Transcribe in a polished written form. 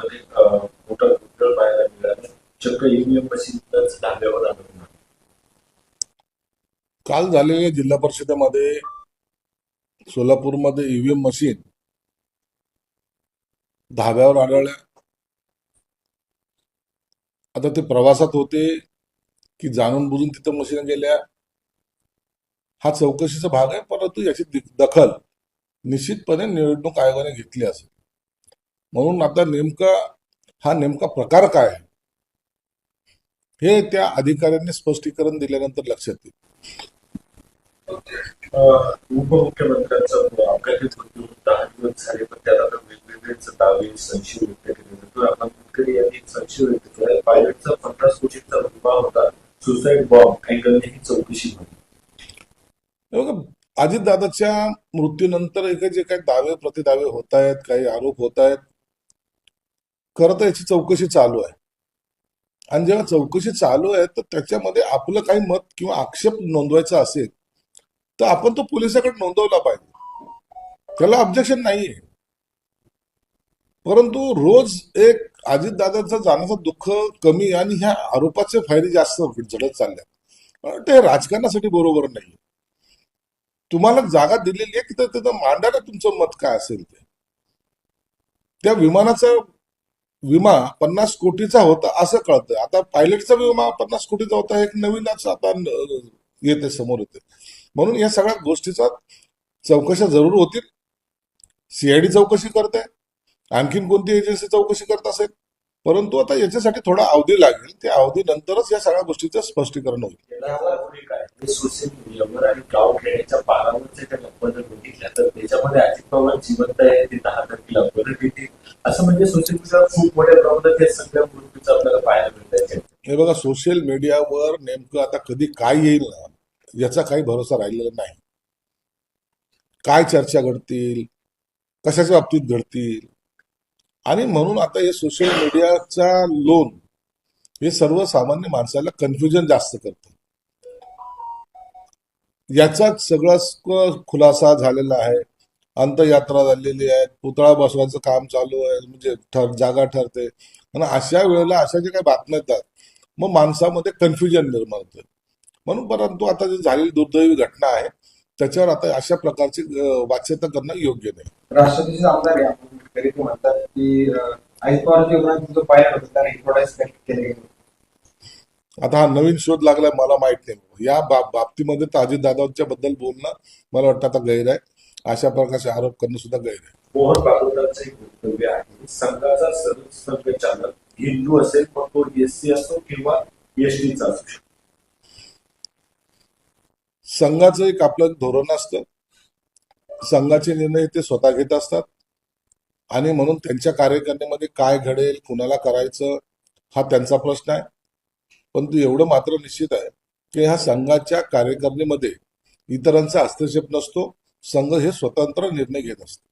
मध्ये मोठा घोटाळा पाहायला मिळाला. चक्क ईव्हीएम मशीनच धाब्यावर आणून. काल झालेल्या जिल्हा परिषदेमध्ये सोलापूरमध्ये ईव्हीएम मशीन धाब्यावर आढळल्या. आता ते प्रवासात होते की जाणून बुजून तिथं मशीन गेल्या, हा चौकशीचा भाग आहे. परंतु याची दखल निश्चितपणे निवडणूक आयोगाने घेतली असेल. म्हणून आता नेमका प्रकार काय आहे हे त्या अधिकाऱ्यांनी स्पष्टीकरण दिल्यानंतर लक्षात येईल. उपमुख्यमंत्र्यांचा अपघातीत मृत्यू 10 दिवस झाले, पण त्यात आता वेगवेगळेच दावे संशय व्यक्त केले जातो. आता मुटकरी यांनी संशय व्यक्त केला, पायलटचा 50 कोटींचा विमा होता, सुसाईड बॉम्ब अँगलने ही चौकशी होती. हे बघा, अजितदादाच्या मृत्यूनंतर जे काही दावे प्रतिदावे होत आहेत, काही आरोप होत आहेत, खरं तर याची चौकशी चालू आहे. आणि जेव्हा चौकशी चालू आहे तर त्याच्यामध्ये आपलं काही मत किंवा आक्षेप नोंदवायचा असेल तर आपण तो पोलिसाकडे नोंदवला पाहिजे, त्याला ऑब्जेक्शन नाहीये. परंतु रोज एक अजितदादांचा जाण्याचं दुःख कमी आणि ह्या आरोपाचे फायदे जास्त झडत चालल्या, ते राजकारणासाठी बरोबर नाही. तुम्हाला जागा दिलेली आहे की तिथं मांडा ना तुमचं मत काय असेल ते. त्या विमानाचा विमा 50 कोटीचा होता असं कळतं. आता पायलटचा विमा 50 कोटीचा होता, एक नवीनच आता येते, समोर येते. म्हणून या सगळ्या गोष्टीचा चौकशा जरूर होतील. सीआयडी चौकशी करते, आणखीन कोणती एजन्सी चौकशी करत असेल, परंतु आता याच्यासाठी थोडा अवधी लागेल. त्या अवधीनंतरच या सगळ्या गोष्टीचं स्पष्टीकरण होईल. सोशल मीडियावर आणि गाव खेड्याच्या पारावरच्या त्या गप्पा जर बघितल्या तर त्याच्यामध्ये अजित पवार जिवंत आहे, ते 10 तारखेला परत येतील असं म्हणजे सोशल मीडियावर खूप मोठ्या प्रमाणात त्या सगळ्या गोष्टीचं आपल्याला पाहायला मिळत. हे बघा, सोशल मीडियावर नेमकं आता कधी काय येईल ना याचा काही भरोसा राहिलेला नाही. काय चर्चा घडतील, कशाच्या बाबतीत घडतील, आणि म्हणून आता हे सोशल मीडियाचा लोन हे सर्वसामान्य माणसाला कन्फ्युजन जास्त करतं. याचाच सगळा खुलासा झालेला आहे. अंत्ययात्रा झालेली आहे, पुतळा बसवायचं काम चालू आहे, म्हणजे जागा ठरते. आणि अशा वेळेला अशा ज्या काही बातम्या येतात मग माणसामध्ये कन्फ्युजन निर्माण होतं. म्हणून परंतु आता जी झालेली दुर्दैवी घटना आहे त्याच्यावर आता अशा प्रकारची वाच्यता करणं योग्य नाही. राष्ट्रपतीचे आमदार आहे, आपण तरी ते म्हणतात की अजित पवारच्या उपरांत जो पायलट होता त्याने थोडाच केले गेले. आता हा नवीन शोध लागलाय, मला माहित नाही. या बाबतीमध्ये तर अजितदादांच्या बद्दल बोलणं मला वाटतं आता गैर आहे. अशा प्रकारचे आरोप करणं सुद्धा गैर आहे. मोहन भागवतांचं एक वक्तव्य आहे, संघाचा संघचालक हिंदू असेल मग तो एससी असो किंवा एसटीचा असो. संघाचं एक आपलं धोरण असतं, संघाचे निर्णय ते स्वतः घेत असतात. आणि म्हणून त्यांच्या कार्यकारिणीमध्ये काय घडेल, कुणाला करायचं, हा त्यांचा प्रश्न आहे. परंतु एवढं मात्र निश्चित आहे की ह्या संघाच्या कार्यकारिणीमध्ये इतरांचा हस्तक्षेप नसतो. संघ हे स्वतंत्र निर्णय घेत असतो.